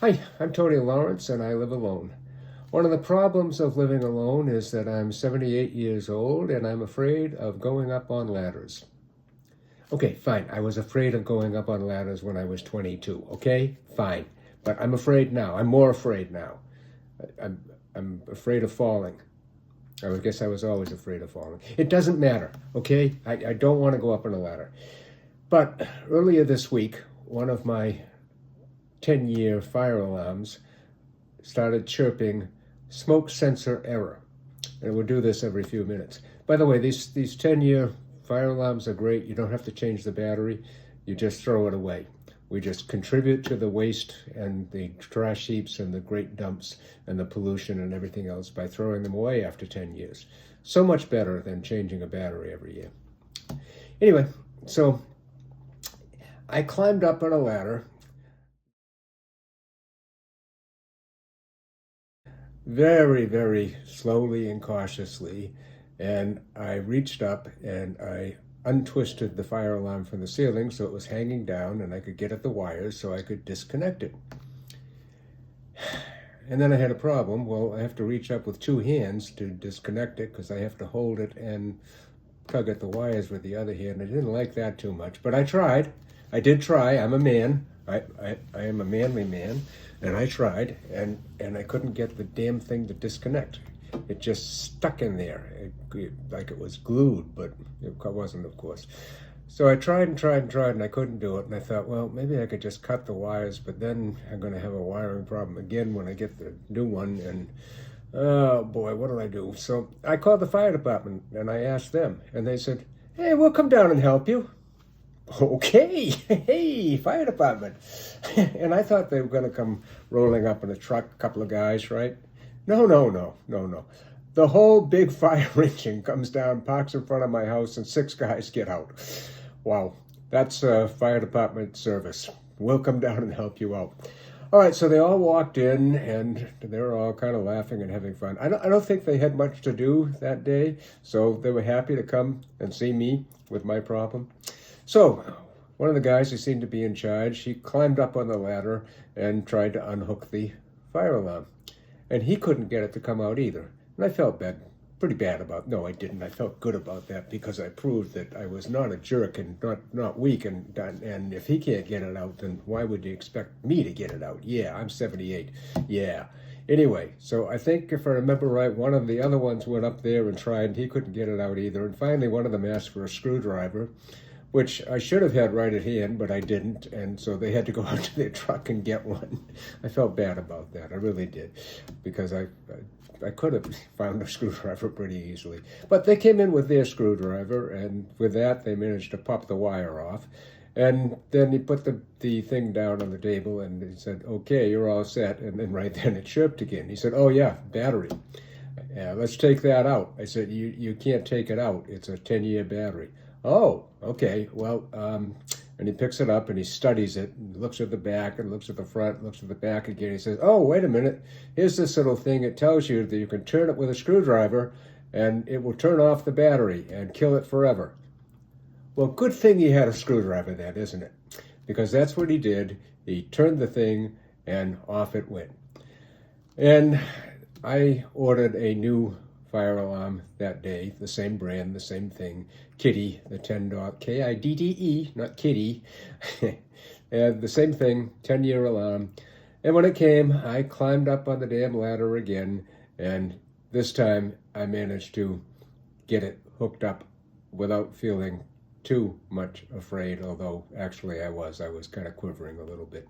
Hi, I'm Tony Lawrence and I live alone. One of the problems of living alone is that I'm 78 years old and I'm afraid of going up on ladders. Okay, fine. I was afraid of going up on ladders when I was 22. Okay, fine. But I'm afraid now. I'm more afraid now. I'm, I'm afraid of falling. I guess I was always afraid of falling. It doesn't matter, okay? I don't want to go up on a ladder. But earlier this week, one of my 10-year fire alarms started chirping smoke sensor error. And it would do this every few minutes. By the way, these 10-year fire alarms are great. You don't have to change the battery. You just throw it away. We just contribute to the waste and the trash heaps and the great dumps and the pollution and everything else by throwing them away after 10 years. So much better than changing a battery every year. Anyway, so I climbed up on a ladder very, very slowly and cautiously, and I reached up and I untwisted the fire alarm from the ceiling so it was hanging down and I could get at the wires so I could disconnect it. And then I had a problem. Well, I have to reach up with two hands to disconnect it because I have to hold it and tug at the wires with the other hand. I didn't like that too much, but I tried. I did try. I'm a man. I am a manly man, and I tried, and I couldn't get the damn thing to disconnect. It just stuck in there, like it was glued, but it wasn't, of course. So I tried and tried and tried, and I couldn't do it. And I thought, well, maybe I could just cut the wires, but then I'm going to have a wiring problem again when I get the new one. And oh boy, what do I do? So I called the fire department and I asked them, and they said, "Hey, we'll come down and help you." Okay, hey, fire department. And I thought they were going to come rolling up in a truck, a couple of guys, right? No, no, no, no, no. The whole big fire engine comes down, parks in front of my house, and 6 guys get out. Wow, that's fire department service. We'll come down and help you out. All right, so they all walked in, and they were all kind of laughing and having fun. I don't think they had much to do that day, so they were happy to come and see me with my problem. So one of the guys who seemed to be in charge, he climbed up on the ladder and tried to unhook the fire alarm. And he couldn't get it to come out either. And I felt pretty bad about it. No, I didn't. I felt good about that because I proved that I was not a jerk and not weak. And if he can't get it out, then why would you expect me to get it out? Yeah, I'm 78. Yeah. Anyway, so I think if I remember right, one of the other ones went up there and tried, and he couldn't get it out either. And finally, one of them asked for a screwdriver, which I should have had right at hand, but I didn't, and so they had to go out to their truck and get one. I felt bad about that, I really did, because I could have found a screwdriver pretty easily. But they came in with their screwdriver, and with that they managed to pop the wire off. And then he put the thing down on the table and he said, "Okay, you're all set." And then right then it chirped again. He said, "Oh yeah, battery. Let's take that out." I said, you can't take it out. It's a 10-year battery." "Oh, okay, well," and he picks it up and he studies it and looks at the back and looks at the front, looks at the back again. He says, "Oh, wait a minute. Here's this little thing. It tells you that you can turn it with a screwdriver and it will turn off the battery and kill it forever." Well, good thing he had a screwdriver then, isn't it? Because that's what he did. He turned the thing and off it went. And I ordered a new fire alarm that day, the same brand, the same thing, Kidde, the $10, Kidde, not Kitty, and the same thing, 10-year alarm. And when it came, I climbed up on the damn ladder again, and this time I managed to get it hooked up without feeling too much afraid, although actually I was kind of quivering a little bit.